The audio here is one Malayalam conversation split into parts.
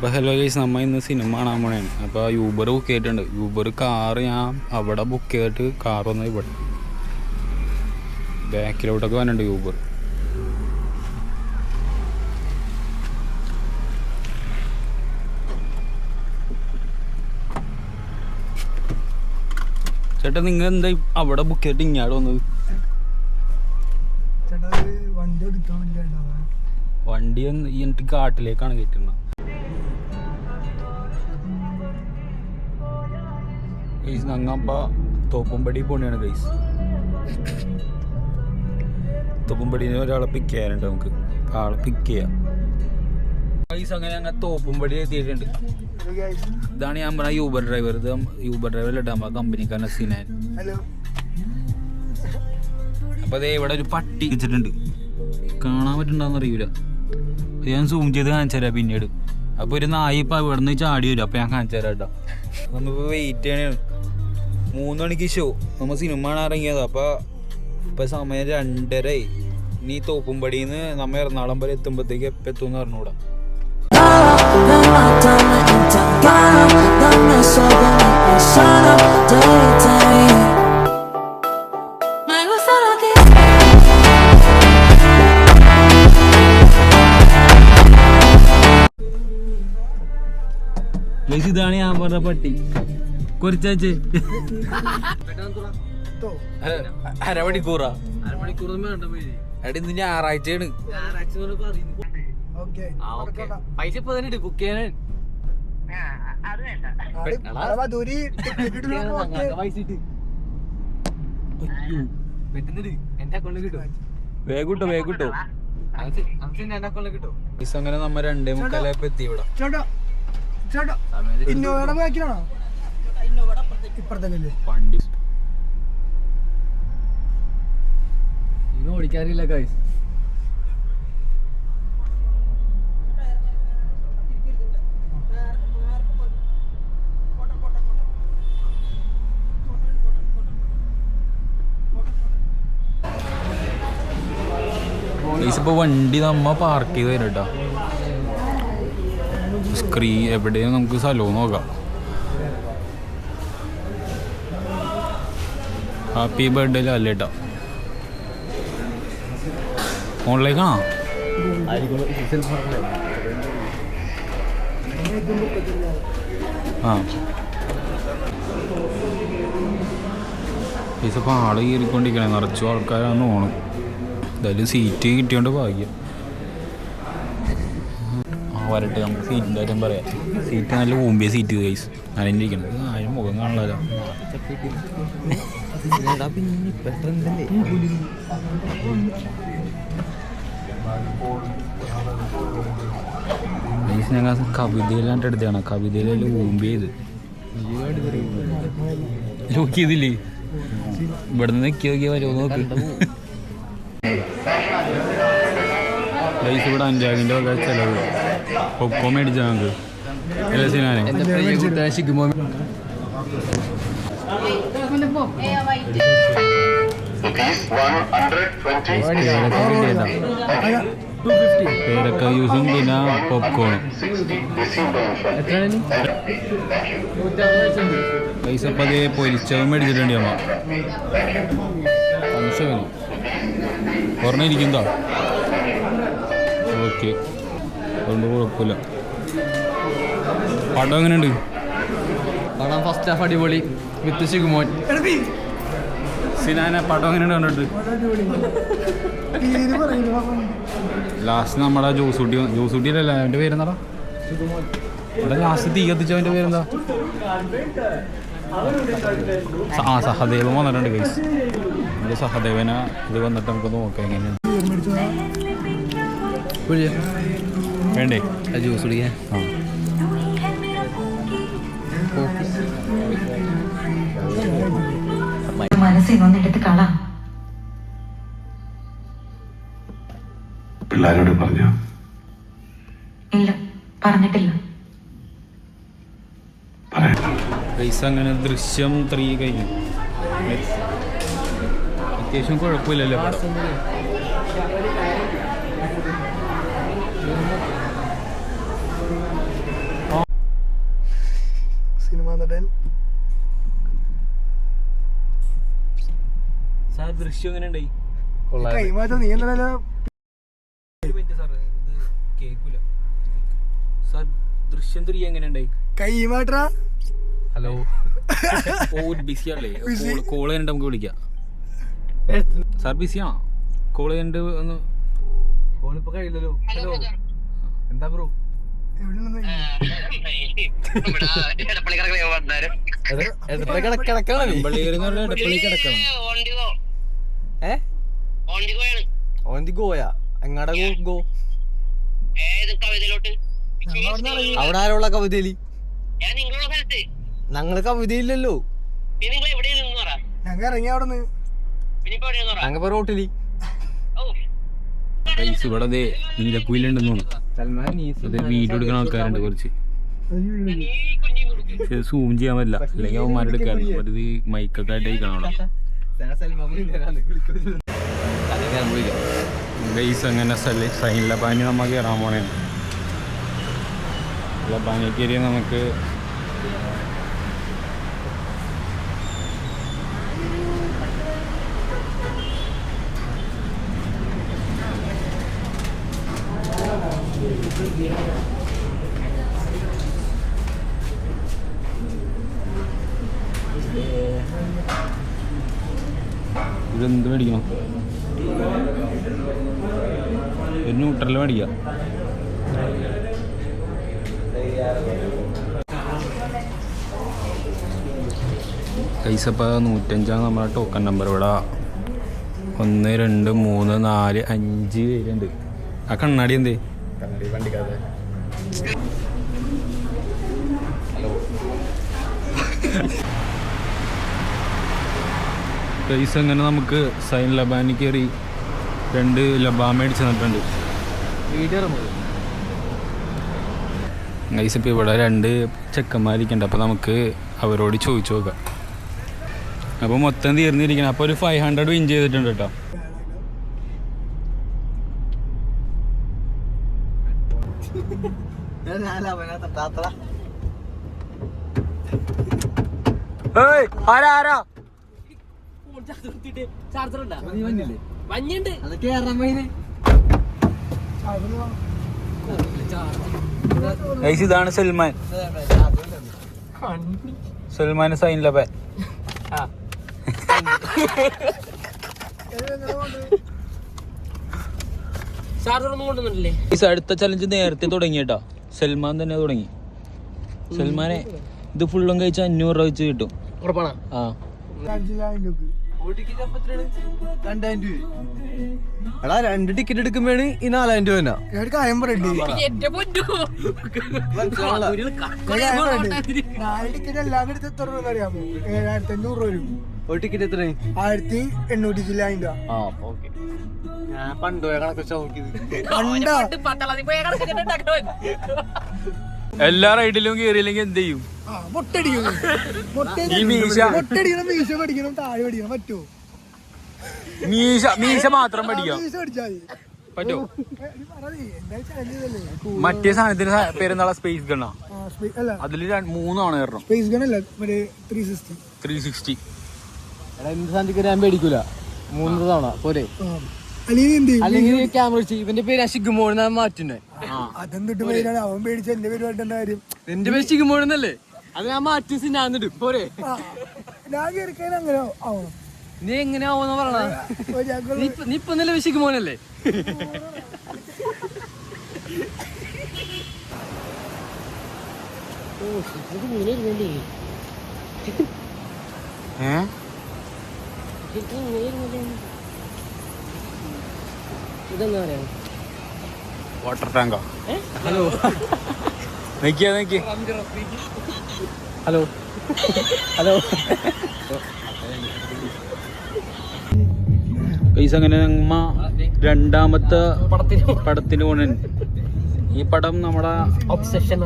അപ്പോൾ ഹലോ ഗൈസ്, നമ്മൾ ഇന്ന് സിനിമ കാണാൻ പോണേണ്. അപ്പോൾ യൂബർ ബുക്ക് ചെയ്തിട്ടുണ്ട്. യൂബർ കാറ് ഞാൻ അവിടെ ബുക്ക് ചെയ്തിട്ട് കാർ വന്നത് ഇവിടെ ബാക്കിലോട്ടൊക്കെ വന്നിട്ടുണ്ട് യൂബർ. ചേട്ടാ, നിങ്ങൾ എന്താ അവിടെ ബുക്ക് ചെയ്തിട്ട് ഇങ്ങോട്ട് വന്നത്? വണ്ടി എന്നിട്ട് കാട്ടിലേക്കാണ് കയറ്റുന്നത്. ഗൈസ്, ഞങ്ങപ്പോൾ തോപ്പുംപടി പോണെയാണ് ഗൈസ്. തോപ്പുംപടിയിൽ ഒരാളെ പിക്ക് ചെയ്യാനുണ്ട്. നമുക്ക് ആളെ പിക്ക് ചെയ്യാം ഗൈസ്. അങ്ങനെ ഞങ്ങൾ തോപ്പുംപടി എത്തിയിട്ടുണ്ട്. ഇതാണ് ഞാൻ പറഞ്ഞ യൂബർ ഡ്രൈവർ. ഇത് യൂബർ ഡ്രൈവർ ഇട്ടാ കമ്പനിക്കാരൻ സിനാൻ. അപ്പോൾ അതേ ഇവിടെ ഒരു പട്ടി വെച്ചിട്ടുണ്ട്. കാണാൻ പറ്റുന്നുണ്ടോന്ന് അറിയില്ല. ഞാൻ സൂം ചെയ്ത് കാണിച്ചു തരാം പിന്നീട്. അപ്പോൾ ഒരു നായി ഇപ്പം ഇവിടെ നിന്ന് ചാടി വരും. അപ്പോൾ ഞാൻ കാണിച്ചു തരാം കേട്ടോ. നമ്മളിപ്പോൾ വെയിറ്റ് ചെയ്യണേ. 3 മണിക്ക് ഷോ. നമ്മൾ സിനിമ കാണാൻ ഇറങ്ങിയത്. അപ്പോൾ ഇപ്പം സമയം 2:30. ഇനി തോപ്പുംപടിയിൽ നിന്ന് നമ്മൾ എറണാകുളം വരെ എത്തുമ്പോഴത്തേക്ക് എപ്പോൾ എത്തുമെന്ന് പറഞ്ഞുകൂടാ. ഇതാണ് ഞാൻ പറഞ്ഞ പട്ടി. കുറച്ചേ അരമണിക്കൂറാ. അടി ഇന്ന് ഞായറാഴ്ചയാണ്. പൈസ ഇപ്പൊ തന്നെ ബുക്ക് ചെയ്യാൻ വേഗൂട്ടോ. അങ്ങനെ നമ്മ 2:45 എത്തി ഇവിടെ. വണ്ടി ഓടിക്കാറില്ല ഗൈസ്. ഇപ്പോൾ വണ്ടി നമ്മ പാർക്ക് ചെയ്ത് തരും കേട്ടോ. സ്ക്രീൻ എവിടെയും നമുക്ക് സ്ഥലവും നോക്കാം. ഹാപ്പി ബർത്ത്ഡേ അല്ലേ കേട്ടോ. ഓൺലൈനാണോ? ആ ഇപ്പോൾ ആള് കയറിക്കൊണ്ടിരിക്കണേ. നിറച്ചു ആൾക്കാരാന്ന് തോന്നും. എന്തായാലും സീറ്റ് കിട്ടിയോണ്ട് ഭാഗ്യം. വരട്ടെ, നമുക്ക് സീറ്റിൻ്റെ കാര്യം പറയാം. സീറ്റ് നല്ല ഊമ്പിയ സീറ്റ് ഗൈസ്. അതിൻ്റെ ഇരിക്കണത് ആരും മുഖം കാണാനല്ലോ. ഗൈസ്, ഞങ്ങൾ കവിതയിലാണ്ട് എടുത്താണ്. കവിതയിലെല്ലാം ഊമ്പിയത് നോക്കിയതില്ലേ? ഇവിടെ നിന്ന് നോക്കിയ വരുമോ നോക്ക്. ഗൈസ്, ഇവിടെ 5,000 വക ചിലവ്. പൊക്കോ മേടിച്ച ഞങ്ങൾക്ക് എല്ലാ സിനാനെ പേരക്ക ജ്യൂസും പിന്നെ പോപ്കോണും. പൈസ അപ്പം അതേ പൊരിച്ചതും മേടിച്ചിട്ടുണ്ട് അമ്മ. ഫംഗ്ഷന് പറഞ്ഞിരിക്കുന്നോ? ഓക്കെ, അതുകൊണ്ട് കുഴപ്പമില്ല. പടം എങ്ങനെയുണ്ട്? പടം ഫസ്റ്റ് ഹാഫ് അടിപൊളി വിത്ത് ശിഖുമോൻ. സിനാന പടം എങ്ങനെയുണ്ട് കണ്ടിട്ട്? ലാസ്റ്റ് നമ്മുടെ ജോസൂട്ടിയല്ല അവൻ്റെ പേരെന്താടാ? ഇവിടെ ലാസ്റ്റ് തീ കത്തിച്ചവൻ്റെ പേരെന്താ? സഹദേവൻ വന്നിട്ടുണ്ട് ഗൈസ്. നമ്മുടെ സഹദേവനെ ഇത് വന്നിട്ട് നമുക്ക് നോക്കാം എങ്ങനെയാണ്. വേണ്ടേ ജ്യൂസ് കുടിക്കാൻ? ആ, മനസ്സിനൊന്നെടുത്ത് കളാം. പിള്ളേരോട് പറഞ്ഞോ? ഇല്ല, പറഞ്ഞിട്ടില്ല. പൈസ അങ്ങനെ ദൃശ്യം 3 കഴിഞ്ഞു. അത്യാവശ്യം കുഴപ്പമില്ലല്ലോ പടം. സാർ ദൃശ്യം എങ്ങനെ ഉണ്ടായി? കേക്കൂല സാർ. ദൃശ്യം 3 എങ്ങനെ ഉണ്ടായി? ഹലോ ബിസി ആണല്ലേ? കോള് കഴിഞ്ഞിട്ട് നമുക്ക് വിളിക്കാം. സാർ ബിസിയാണോ? കോള് കഴിഞ്ഞിട്ട് ഒന്ന് ഫോണിപ്പോ കഴിയില്ലല്ലോ. ഹലോ എന്താ ബ്രോ? ഗോയാ എങ്ങാടാ ഗോ? അവിടെ ആരുള്ള കവിതയില്? ഞങ്ങള് കവിതയില്ലല്ലോ. ഞങ്ങൾ ഇറങ്ങി അവിടെ ഞങ്ങ റോട്ടില് ഇവിടെ നീലക്കുയിലുണ്ടെന്ന് തോന്നുന്നു. വീഡിയോ എടുക്കുന്ന ആൾക്കാരുണ്ട് കുറച്ച്. സൂം ചെയ്യാൻ പറ്റില്ല, അല്ലെങ്കിൽ അവന്മാരെ എടുക്കാറുണ്ട്. ഒരു മൈക്കൊക്കെ ആയിട്ട് കഴിക്കണം അവിടെ. ഗൈസ് അങ്ങനെ സൈൻ ലബാനി നമ്മൾ കയറാൻ പോണേ. ലബാനി കയറിയ നമുക്ക് ഇതെന്ത് മേടിക്കണം? ഒരു ന്യൂട്രൽ മേടിക്കാം. പൈസപ്പോൾ 105 നമ്മുടെ ടോക്കൺ നമ്പർ. ഇവിടെ 1 2 3 4 5 പേരുണ്ട്. ആ കണ്ണാടി എന്തേ? പൈസ അങ്ങനെ നമുക്ക് സൈൻ ലബാനി കയറി 2 ലബാ മേടിച്ച് തന്നിട്ടുണ്ട്. ഗൈസ് ഇപ്പോൾ ഇവിടെ 2 ചെക്കന്മാരിക്കുന്നുണ്ട്. അപ്പോൾ നമുക്ക് അവരോട് ചോദിച്ചു നോക്കാം. അപ്പോൾ മൊത്തം തീർന്നിരിക്കണം. അപ്പോൾ ഒരു 500 വിൻ ചെയ്തിട്ടുണ്ട് കേട്ടോ. ആരാ ഇതാണ് സൽമാൻ. സൽമാൻ സൈൻ ലബാൻ. അടുത്ത ചലഞ്ച് നേരത്തെ തുടങ്ങിയിട്ടാ. സൽമാൻ തന്നെ തുടങ്ങി. സൽമാനെ ഇത് ഫുള്ളും കഴിച്ച 500 രൂപ വെച്ച് കിട്ടും. ആ 2 ടിക്കറ്റ് എടുക്കുമ്പോഴാണ് ഈ 4000 രൂപ. ഒരു ടിക്കറ്റ് എത്ര? 1800 ഞാൻ പണ്ട് പോയ കണക്ക് എല്ലാ റൈഡിലും കയറിയില്ലെങ്കിൽ എന്ത് ചെയ്യും? മീശ മാത്രം പഠിക്കാം. പറ്റോ? മറ്റേ സാധനത്തിന് പേരെന്താ? സ്പേസ് ഗണ്ണാ. അതില് 3 ആണ് കയറണം. 360. എന്ത് സാധനത്തിന് ഞാൻ പേടിക്കൂല. 3 തവണ പോരെ. അല്ലെങ്കിൽ ക്യാമറ ഇവന്റെ പേര് അശിക്കുമോൾ മാറ്റുന്നേ. എന്റെ പേര് ശിക്കുമോളെന്നല്ലേ? അത് ഞാൻ മാറ്റി ഞാന്നിടും പോരെ. നീ എങ്ങനെ ആവോന്ന് പറഞ്ഞ? നീ ഇപ്പൊ നല്ല ശിക്കുമോനല്ലേ? ഇതെന്താ പറയാ? Water tango? ഹലോ നോക്കിയാ നോക്കി. ഹലോ ഹലോ പൈസ അങ്ങനെ നമ്മ 2ാമത്തെ പടത്തിന് പോണ. ഈ പടം നമ്മുടെ ഒബ്സെഷൻ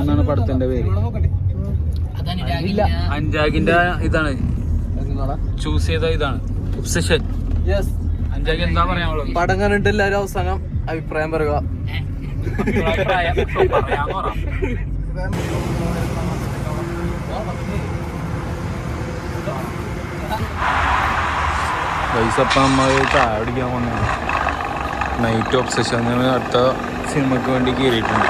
എന്നാണ് പടത്തിന്റെ പേര്. അഞ്ചാഗിന്റെ ഇതാണ് ചൂസ് ചെയ്ത ഇതാണ് ഒബ്സെഷൻ. അഞ്ചാഗ് എന്താ പറയാനുള്ളത്? പടം കണ്ടിട്ട് എല്ലാവരും അവസാനം അഭിപ്രായം പറയുക. പൈസ അപ്പം നമ്മൾ ചായ പിടിക്കാൻ വന്നതാണ്. നൈറ്റ് ഒബ്സഷൻ അടുത്ത സിനിമയ്ക്ക് വേണ്ടി കയറിയിട്ടുണ്ട്.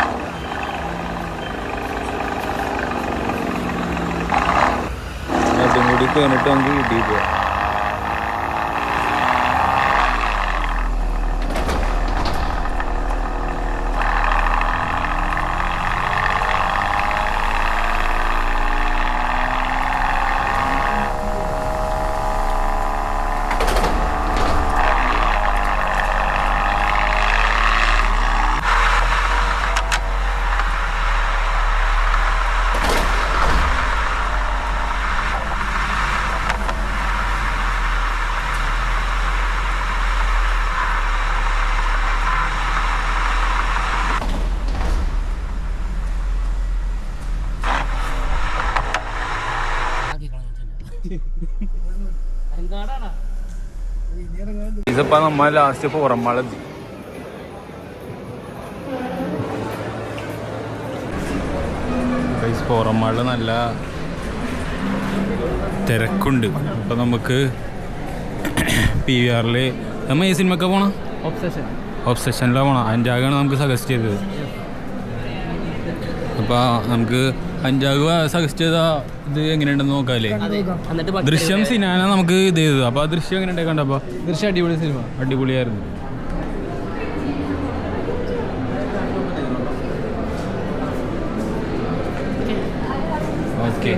അതും കൂടി കഴിഞ്ഞിട്ട് നമുക്ക് വീട്ടിൽ പോവാം. ഇതിപ്പോ നമ്മൾ ലാസ്റ്റ് പുറമാളെത്തി. പുറമാള് നല്ല തിരക്കുണ്ട്. അപ്പൊ നമുക്ക് PVR നമ്മ ഈ സിനിമക്ക് പോണം. ഒബ്സെഷനിലാണ് പോണം. അഞ്ചാഗാണ് നമുക്ക് സജസ്റ്റ് ചെയ്തത്. അപ്പോൾ നമുക്ക് അഞ്ചാഗ് സജസ്റ്റ് ചെയ്ത ഇത് എങ്ങനെയുണ്ടെന്ന് നോക്കാല്ലേ. ദൃശ്യം സിനാന നമുക്ക് ഇത് ചെയ്തത്. അപ്പോൾ ആ ദൃശ്യം എങ്ങനെ കണ്ടപ്പോൾ ദൃശ്യം അടിപൊളി സിനിമ, അടിപൊളിയായിരുന്നു. ഓക്കെ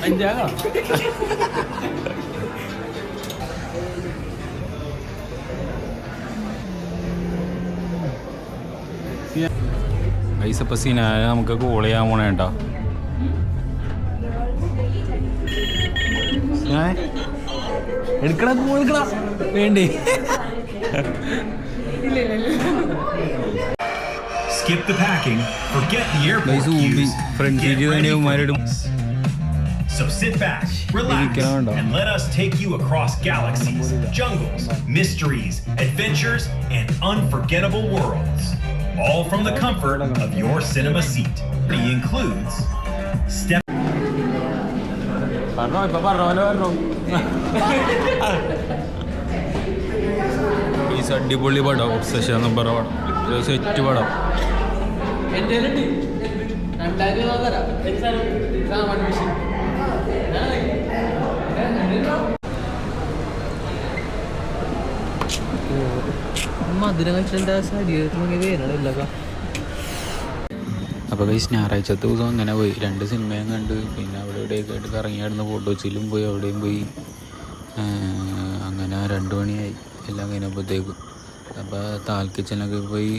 അഞ്ചാഗോ പൈസ ഇപ്പം സിനാന നമുക്ക് കോൾ ചെയ്യാൻ പോണേ കേട്ടോ. എടുക്കണ വേണ്ടേ? Skip the packing, forget the airport queues, get ready for this. So sit back, relax, and let us take you across galaxies, jungles, mysteries, adventures, and unforgettable worlds. All from the comfort of your cinema seat. It includes step. അടിപൊളി പടം ഒബ്സഷൻ എന്ന് പറഞ്ഞ പടം. സെറ്റ് പടം. മധുരം കഴിച്ചിട്ട് ശരീരത്തിൽ വേനല്ല. അപ്പോൾ ഈ ഞായറാഴ്ചത്തെ ദിവസം അങ്ങനെ പോയി 2 സിനിമയും കണ്ട്. പിന്നെ അവിടെ ഇവിടെയൊക്കെ ആയിട്ട് കറങ്ങി നടന്ന് ഫോട്ടോസിലും പോയി, അവിടെയും പോയി. അങ്ങനെ 2 മണിയായി എല്ലാം കഴിഞ്ഞപ്പോഴത്തേക്കും. അപ്പോൾ താൽ കിച്ചണിലൊക്കെ പോയി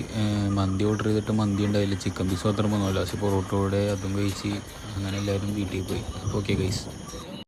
മന്തി ഓർഡർ ചെയ്തിട്ട് മന്തി ഉണ്ടായില്ല. ചിക്കൻ പീസ് മാത്രം വന്നല്ലോ. പക്ഷേ പൊറോട്ടയോടെ അതും കഴിച്ച് അങ്ങനെ എല്ലാവരും വീട്ടിൽ പോയി. അപ്പോൾ ഓക്കെ ഗൈസ്.